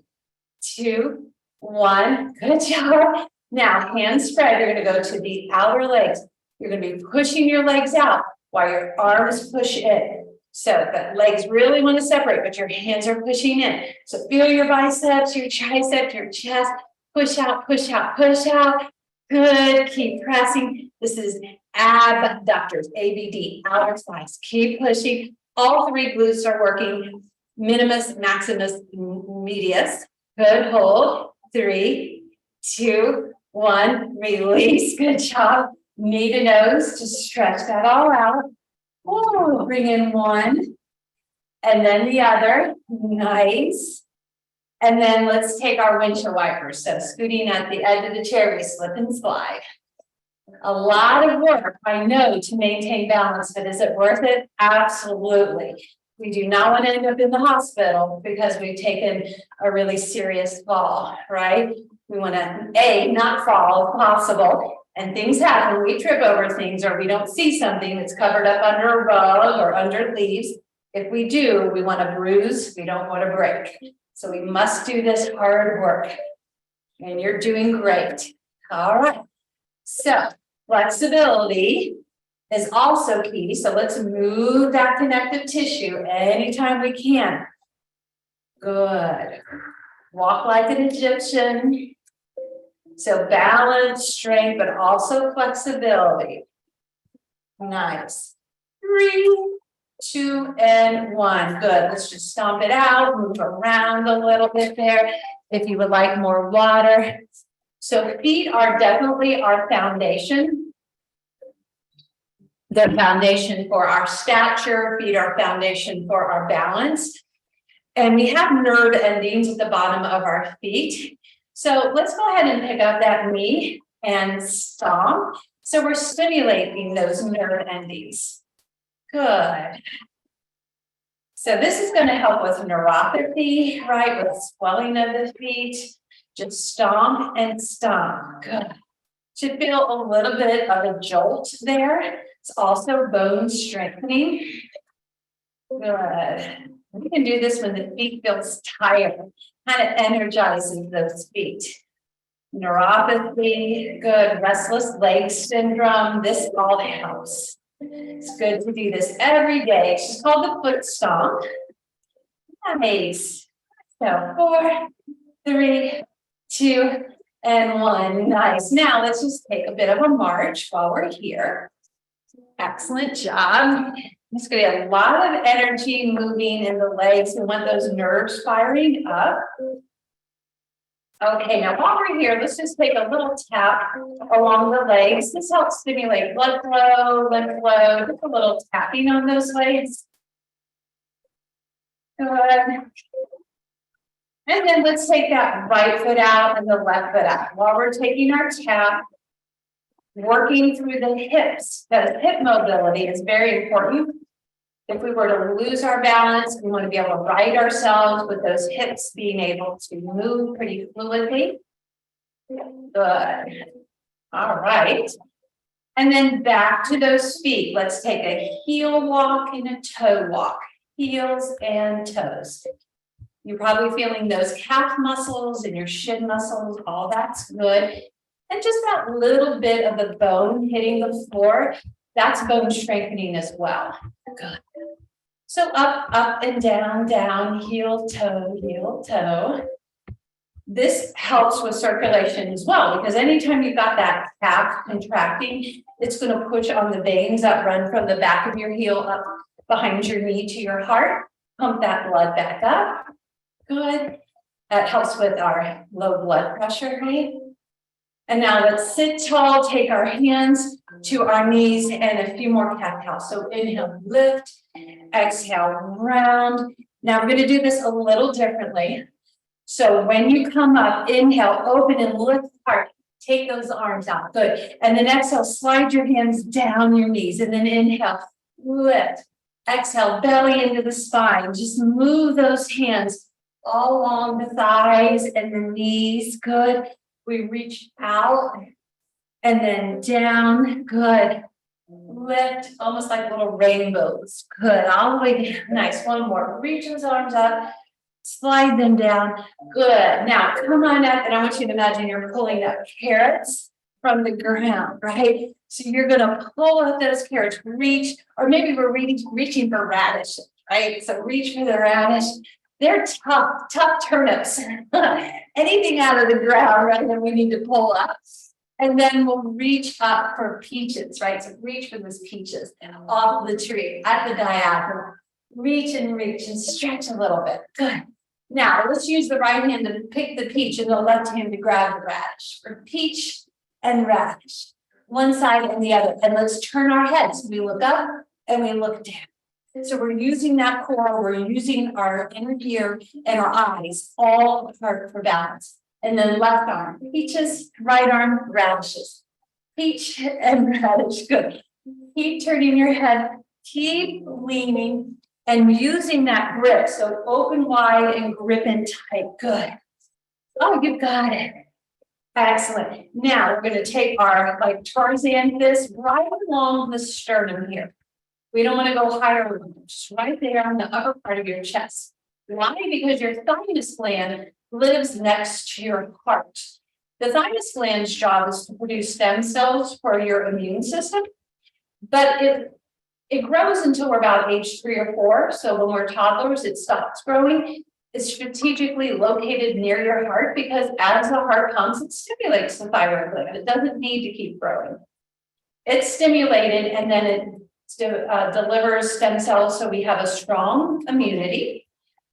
2, 1. Good job. Now, hands spread. You're going to go to the outer legs. You're going to be pushing your legs out while your arms push in. So the legs really want to separate, but your hands are pushing in. So feel your biceps, your triceps, your chest. Push out, push out, push out. Good. Keep pressing. This is abductors, ABD, outer thighs. Keep pushing. All 3 glutes are working. Minimus, maximus, medius. Good. Hold. 3, 2, 1. Release. Good job. Knee to nose to stretch that all out. Ooh, bring in 1 and then the other. Nice. And then let's take our windshield wipers. So scooting at the edge of the chair, we slip and slide. A lot of work, I know, to maintain balance, but is it worth it? Absolutely. We do not want to end up in the hospital because we've taken a really serious fall, right? We want to, not fall if possible. And things happen, we trip over things or we don't see something that's covered up under a rug or under leaves. If we do, we want to bruise, we don't want to break. So we must do this hard work. And you're doing great. All right. So flexibility is also key. So let's move that connective tissue anytime we can. Good. Walk like an Egyptian. So balance, strength, but also flexibility. Nice. 3, 2, and 1. Good. Let's just stomp it out, move around a little bit there. If you would like more water, So feet are definitely our foundation. The foundation for our stature, feet are foundation for our balance. And we have nerve endings at the bottom of our feet. So let's go ahead and pick up that knee and stomp. So we're stimulating those nerve endings. Good. So this is going to help with neuropathy, right? With swelling of the feet. Just stomp and stomp. Good. Should feel a little bit of a jolt there. It's also bone strengthening. Good. We can do this when the feet feels tired. Kind of energizes those feet. Neuropathy, good. Restless leg syndrome. This all helps. It's good to do this every day. It's just called the foot stomp. Nice. So 4, 3, 2, and 1. Nice. Now let's just take a bit of a march while we're here. Excellent job. It's going to be a lot of energy moving in the legs. We want those nerves firing up. Okay, now while we're here, let's just take a little tap along the legs. This helps stimulate blood flow, lymph flow, just a little tapping on those legs. Good. And then let's take that right foot out and the left foot out. While we're taking our tap, working through the hips, because hip mobility is very important. If we were to lose our balance, we want to be able to right ourselves with those hips being able to move pretty fluidly. Good. All right. And then back to those feet. Let's take a heel walk and a toe walk. Heels and toes. You're probably feeling those calf muscles and your shin muscles. All that's good. And just that little bit of the bone hitting the floor, that's bone strengthening as well. Good. So up and down, down, heel, toe, heel, toe. This helps with circulation as well, because anytime you've got that calf contracting, it's going to push on the veins that run from the back of your heel up behind your knee to your heart. Pump that blood back up. Good. That helps with our low blood pressure, right? And now let's sit tall, take our hands to our knees and a few more cat-cows. So inhale, lift, exhale, round. Now we're going to do this a little differently. So when you come up, inhale, open and lift heart. Take those arms out. Good. And then exhale, slide your hands down your knees. And then inhale, lift. Exhale, belly into the spine. Just move those hands all along the thighs and the knees. Good. We reach out and then down. Good. Lift, almost like little rainbows. Good. All the way down. Nice. One more. Reach those arms up. Slide them down. Good. Now come on up, and I want you to imagine you're pulling up carrots from the ground, right? So you're going to pull up those carrots, reach, or maybe we're reaching for radishes, right? So reach for the radish. They're tough turnips. Anything out of the ground, right? Then we need to pull up. And then we'll reach up for peaches, right? So reach for those peaches off the tree at the diagonal. Reach and stretch a little bit. Good. Now let's use the right hand to pick the peach and the left hand to grab the radish. For peach and radish, one side and the other. And let's turn our heads. We look up and we look down. So we're using that core, we're using our inner ear and our eyes, all for balance. And then left arm, peaches, right arm, radishes. Peach and radish, good. Keep turning your head, keep leaning and using that grip. So open wide and grip in tight, good. Oh, you got it. Excellent. Now we're going to take our like Tarzan fist right along the sternum here. We don't want to go higher, just right there on the upper part of your chest. Why? Because your thymus gland lives next to your heart. The thymus gland's job is to produce stem cells for your immune system, but it grows until we're about age 3 or 4. So when we're toddlers, it stops growing. It's strategically located near your heart because as the heart pumps, it stimulates the thyroid gland. It doesn't need to keep growing. It's stimulated and then it delivers stem cells so we have a strong immunity.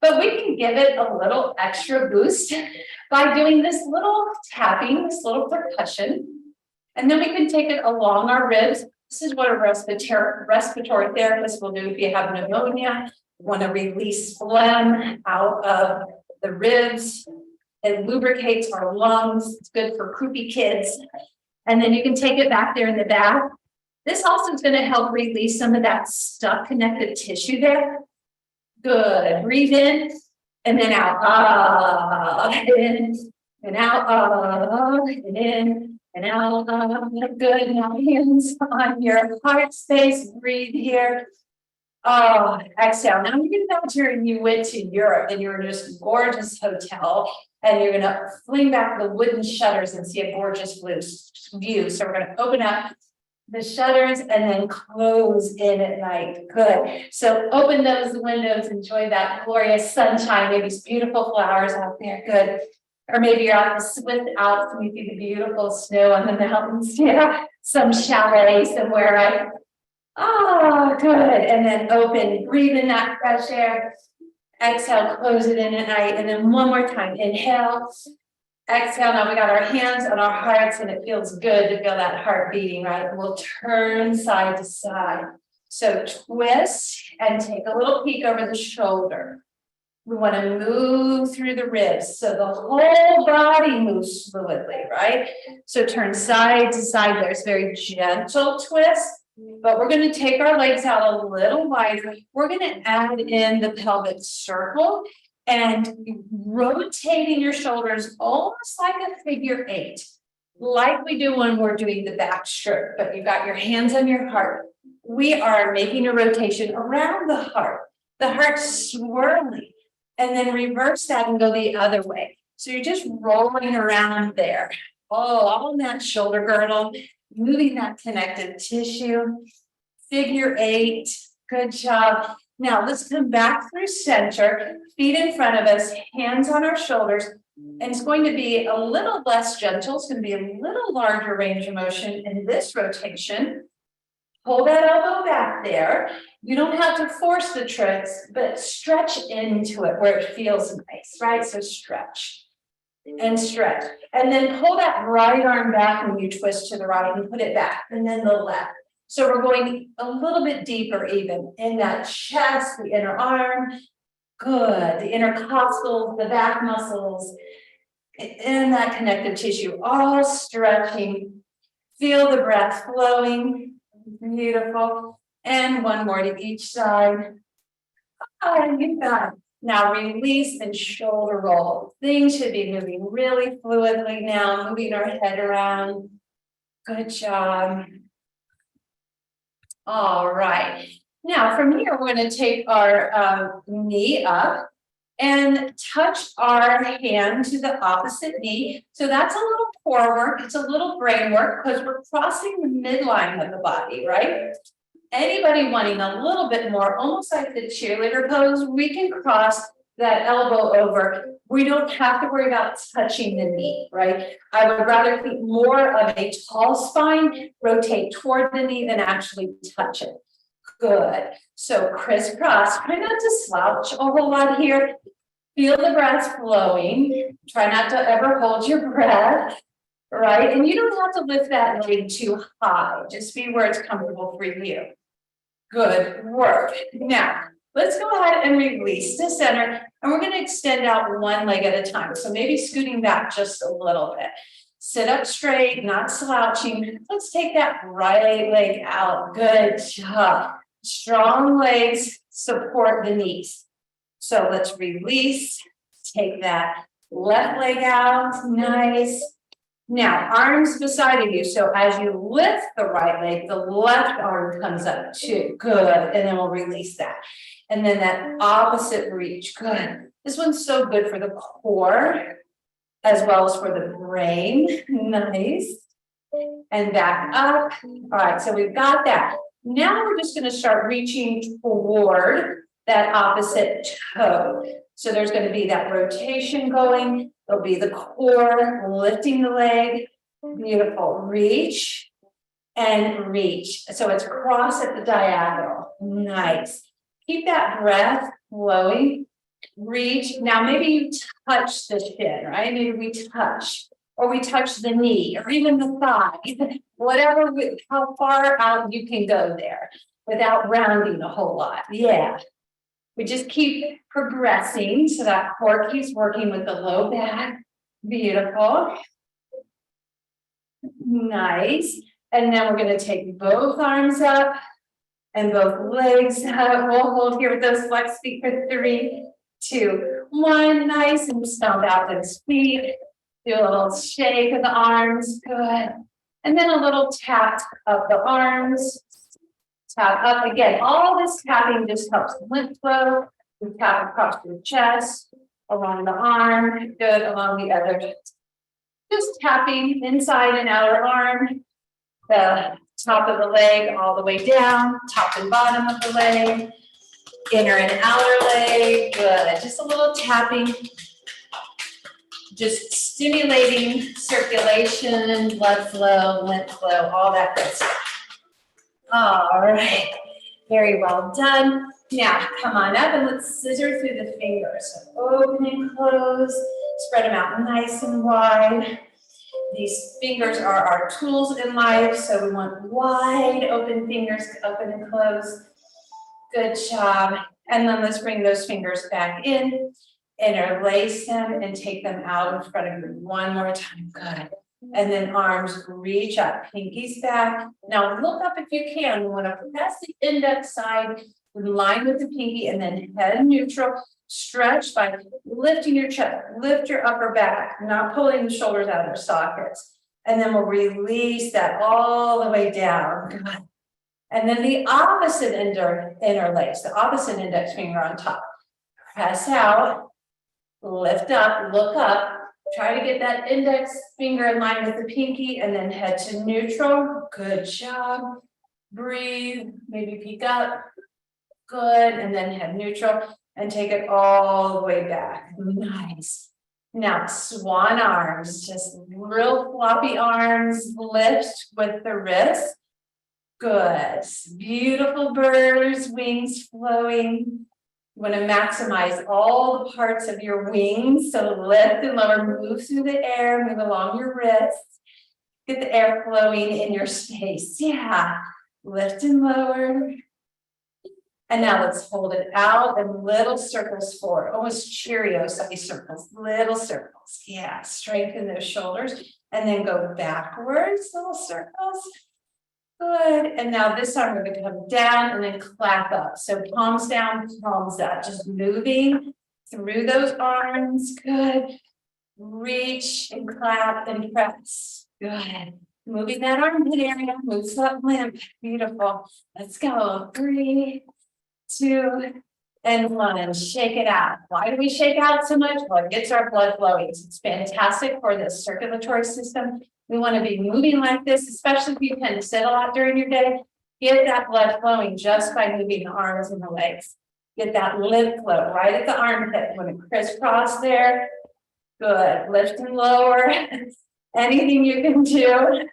But we can give it a little extra boost by doing this little tapping, this little percussion. And then we can take it along our ribs. This is what a respiratory therapist will do if you have pneumonia, want to release phlegm out of the ribs. It lubricates our lungs. It's good for croupy kids. And then you can take it back there in the back. This also is going to help release some of that stuck connective tissue there. Good. Breathe in and then out. In and out. And in and out. Good. Now hands on your heart space. Breathe here. Oh, exhale. Now you can imagine you went to Europe and you're in this gorgeous hotel and you're going to fling back the wooden shutters and see a gorgeous view. So we're going to open up the shutters and then close in at night. Good. So open those windows, enjoy that glorious sunshine, maybe some beautiful flowers out there. Good. Or maybe you're out with Alps and you see the beautiful snow on the mountains. Yeah. Some chalet somewhere, right? Oh, good. And then open, breathe in that fresh air. Exhale, close it in at night. And then one more time. Inhale. Exhale. Now we got our hands on our hearts and it feels good to feel that heart beating, right? We'll turn side to side. So twist and take a little peek over the shoulder. We want to move through the ribs. So the whole body moves fluidly, right? So turn side to side. There's very gentle twist. But we're going to take our legs out a little wider. We're going to add in the pelvic circle and rotating your shoulders almost like a figure 8, like we do when we're doing the back stroke, but you've got your hands on your heart. We are making a rotation around the heart swirling, and then reverse that and go the other way. So you're just rolling around there. Oh, on that shoulder girdle, moving that connective tissue, figure 8, good job. Now let's come back through center, feet in front of us, hands on our shoulders, and it's going to be a little less gentle. It's going to be a little larger range of motion in this rotation. Pull that elbow back there. You don't have to force the tricks, but stretch into it where it feels nice, right? So stretch and stretch. And then pull that right arm back when you twist to the right and put it back, and then the left. So we're going a little bit deeper even in that chest, the inner arm. Good. The intercostals, the back muscles, and that connective tissue, all stretching. Feel the breath flowing. Beautiful. And one more to each side. Oh, you got it. Now release and shoulder roll. Things should be moving really fluidly now, moving our head around. Good job. All right. Now from here, we're going to take our knee up and touch our hand to the opposite knee. So that's a little core work. It's a little brain work because we're crossing the midline of the body, right? Anybody wanting a little bit more, almost like the cheerleader pose, we can cross that elbow over. We don't have to worry about touching the knee, right? I would rather keep more of a tall spine, rotate toward the knee than actually touch it. Good. So crisscross. Try not to slouch a whole lot here. Feel the breath flowing. Try not to ever hold your breath, right? And you don't have to lift that leg too high. Just be where it's comfortable for you. Good work. Now, let's go ahead and release to center. And we're going to extend out one leg at a time. So maybe scooting back just a little bit. Sit up straight, not slouching. Let's take that right leg out. Good job. Strong legs support the knees. So let's release. Take that left leg out. Nice. Now, arms beside of you. So as you lift the right leg, the left arm comes up too. Good. And then we'll release that. And then that opposite reach. Good. This one's so good for the core as well as for the brain. Nice. And back up. All right. So we've got that. Now we're just going to start reaching toward that opposite toe. So there's going to be that rotation going. There'll be the core lifting the leg. Beautiful. Reach and reach. So it's cross at the diagonal. Nice. Keep that breath flowing. Reach. Now maybe you touch the shin, right? Maybe we touch, or we touch the knee, or even the thigh, whatever, how far out you can go there without rounding a whole lot. Yeah. We just keep progressing so that core keeps working with the low back. Beautiful. Nice. And then we're going to take both arms up and both legs up. We'll hold here with those flex feet for 3, 2, 1. Nice. And stomp out those feet. Do a little shake of the arms. Good. And then a little tap of the arms. Tap up again. All this tapping just helps lymph flow. We tap across your chest, along the arm, good, along the other. Just tapping inside and outer arm, the top of the leg all the way down, top and bottom of the leg, inner and outer leg. Good. Just a little tapping. Just stimulating circulation, blood flow, lymph flow, all that good stuff. All right, very well done. Now, come on up and let's scissor through the fingers. So open and close, spread them out nice and wide. These fingers are our tools in life, so we want wide open fingers to open and close. Good job. And then let's bring those fingers back in, interlace them, and take them out in front of you one more time. Good. And then arms reach up, pinkies back. Now look up if you can. We want to press the index side in line with the pinky, and then head neutral. Stretch by lifting your chest, lift your upper back, not pulling the shoulders out of their sockets. And then we'll release that all the way down. Good. And then the opposite interlace, the opposite index finger on top. Press out, lift up, look up. Try to get that index finger in line with the pinky, and then head to neutral. Good job. Breathe, maybe peek up. Good, and then head neutral and take it all the way back. Nice. Now, swan arms, just real floppy arms, lift with the wrist. Good. Beautiful birds, wings flowing. You want to maximize all the parts of your wings. So lift and lower, move through the air, move along your wrists. Get the air flowing in your space. Yeah. Lift and lower. And now let's hold it out and little circles forward, almost Cheerio-sized circles, little circles. Yeah, strengthen those shoulders and then go backwards, little circles. Good. And now this arm, we're going to come down and then clap up. So palms down, palms up, just moving through those arms. Good. Reach and clap and press. Good. Moving that armpit area, moves that limb. Beautiful. Let's go. 3, 2, and 1. Shake it out. Why do we shake out so much? Well, it gets our blood flowing. It's fantastic for the circulatory system. We want to be moving like this, especially if you tend to sit a lot during your day. Get that blood flowing just by moving the arms and the legs. Get that lymph flow right at the armpit. You want to crisscross there. Good. Lift and lower. Anything you can do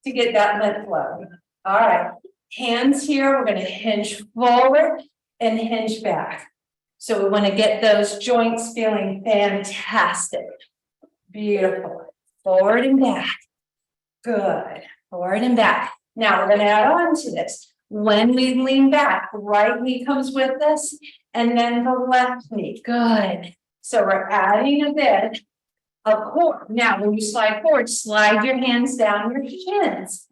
to get that lymph flow. All right. Hands here. We're going to hinge forward and hinge back. So we want to get those joints feeling fantastic. Beautiful. Forward and back. Good. Forward and back. Now we're going to add on to this. When we lean back, right knee comes with us, and then the left knee. Good. So we're adding a bit of core. Now, when you slide forward, slide your hands down your shins,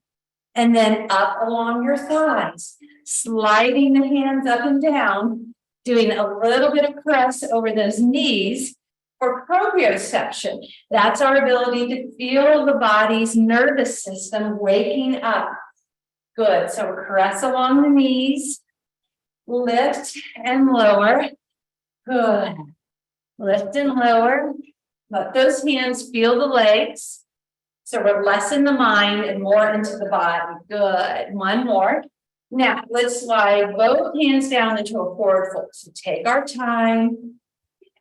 and then up along your thighs. Sliding the hands up and down, doing a little bit of press over those knees. For proprioception, that's our ability to feel the body's nervous system waking up. Good. So caress along the knees, lift and lower. Good. Lift and lower. Let those hands feel the legs. So we're less in the mind and more into the body. Good. One more. Now let's slide both hands down into a forward fold. So take our time.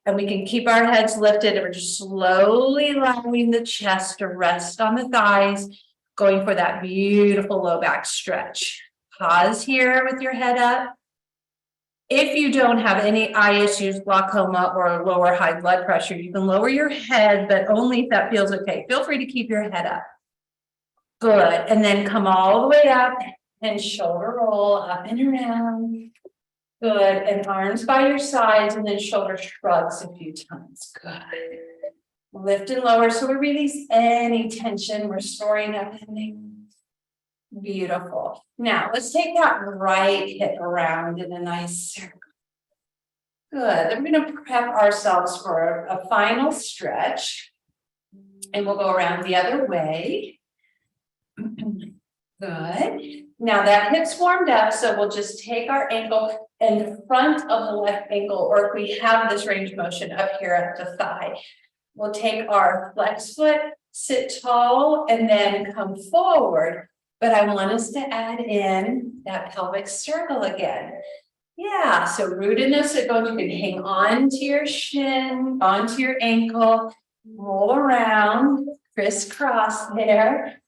And we can keep our heads lifted, and we're just slowly allowing the chest to rest on the thighs, going for that beautiful low back stretch. Pause here with your head up. If you don't have any eye issues, glaucoma, or lower high blood pressure, you can lower your head, but only if that feels okay. Feel free to keep your head up. Good, and then come all the way up and shoulder roll up and around. Good, and arms by your sides and then shoulder shrugs a few times. Good. Lift and lower, so we release any tension, restoring everything. Beautiful. Now let's take that right hip around in a nice circle. Good. Then we're going to prep ourselves for a final stretch. And we'll go around the other way. Good. Now that hip's warmed up, so we'll just take our ankle in front of the left ankle, or if we have this range of motion up here at the thigh, we'll take our flex foot, sit tall, and then come forward. But I want us to add in that pelvic circle again. Yeah, so rootedness, it goes, you can hang on to your shin, onto your ankle, roll around, crisscross there.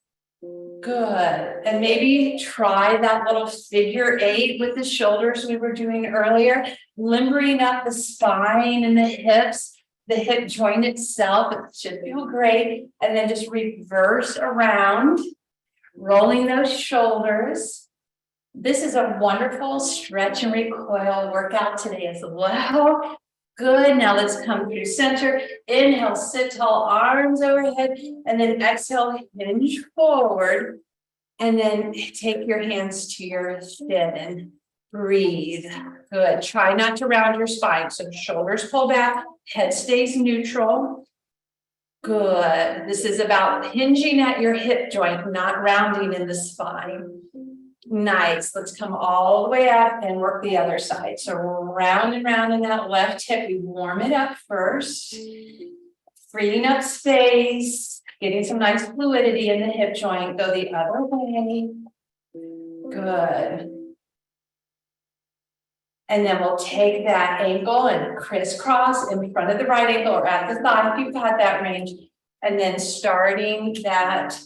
Good. And maybe try that little figure 8 with the shoulders we were doing earlier, limbering up the spine and the hips, the hip joint itself. It should feel great. And then just reverse around, rolling those shoulders. This is a wonderful stretch and recoil workout today as well. Good. Now let's come through center. Inhale, sit tall, arms overhead, and then exhale, hinge forward. And then take your hands to your shin and breathe. Good. Try not to round your spine. So shoulders pull back, head stays neutral. Good. This is about hinging at your hip joint, not rounding in the spine. Nice. Let's come all the way up and work the other side. So round and round in that left hip. We warm it up first, freeing up space, getting some nice fluidity in the hip joint. Go the other way. Good. And then we'll take that ankle and crisscross in front of the right ankle or at the thigh if you've got that range. And then starting that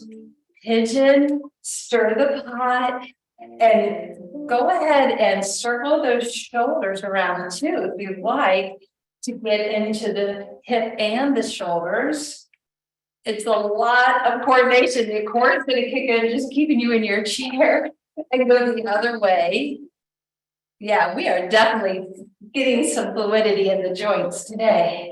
pigeon, stir the pot. And go ahead and circle those shoulders around too, if you'd like to get into the hip and the shoulders. It's a lot of coordination. The core is going to kick in, just keeping you in your chair, and go the other way. Yeah, we are definitely getting some fluidity in the joints today.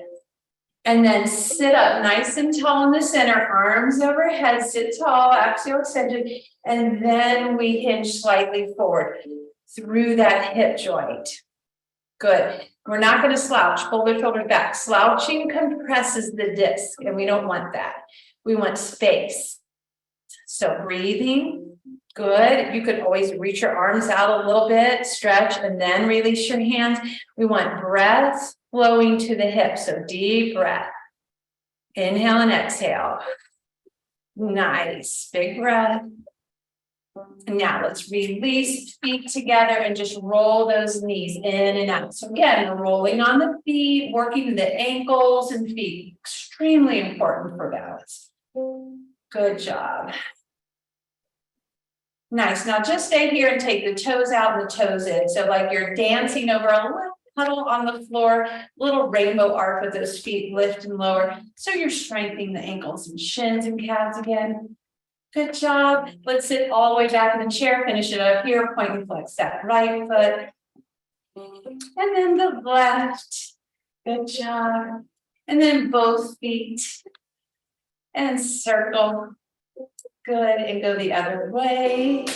And then sit up nice and tall in the center, arms overhead, sit tall, axial extended, and then we hinge slightly forward through that hip joint. Good. We're not going to slouch, pull the shoulders back. Slouching compresses the disc, and we don't want that. We want space. So breathing, good. You could always reach your arms out a little bit, stretch, and then release your hands. We want breath flowing to the hips, so deep breath. Inhale and exhale. Nice, big breath. Now let's release feet together and just roll those knees in and out. So again, we're rolling on the feet, working the ankles and feet. Extremely important for balance. Good job. Nice. Now just stay here and take the toes out and the toes in. So like you're dancing over a little puddle on the floor, little rainbow arc with those feet lift and lower. So you're strengthening the ankles and shins and calves again. Good job. Let's sit all the way back in the chair. Finish it up here. Point and flex that right foot. And then the left. Good job. And then both feet. And circle. Good. And go the other way.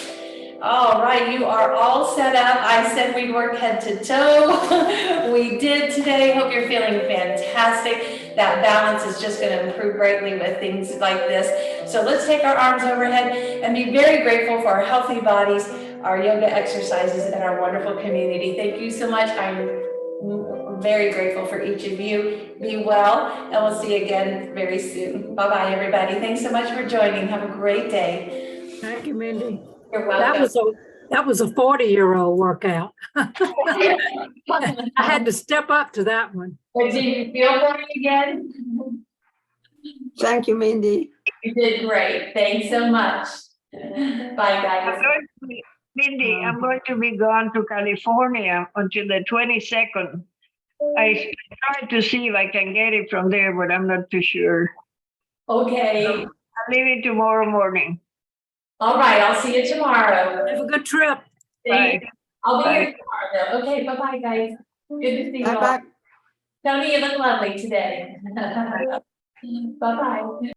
All right, you are all set up. I said we'd work head to toe. We did today. Hope you're feeling fantastic. That balance is just going to improve greatly with things like this. So let's take our arms overhead and be very grateful for our healthy bodies, our yoga exercises, and our wonderful community. Thank you so much. I'm very grateful for each of you. Be well, and we'll see you again very soon. Bye-bye, everybody. Thanks so much for joining. Have a great day. Thank you, Mindy. You're welcome. That was a 40-year-old workout. I had to step up to that one. Did you feel for it again? Thank you, Mindy. You did great. Thanks so much. Bye, guys. Mindy, I'm going to be gone to California until the 22nd. I tried to see if I can get it from there, but I'm not too sure. Okay, I'm leaving tomorrow morning. all right, I'll see you tomorrow. Have a good trip. Bye. I'll be Bye. here tomorrow though. Okay, bye-bye, guys. Good to see you all. Bye-bye. Tony, you look lovely today. Bye-bye.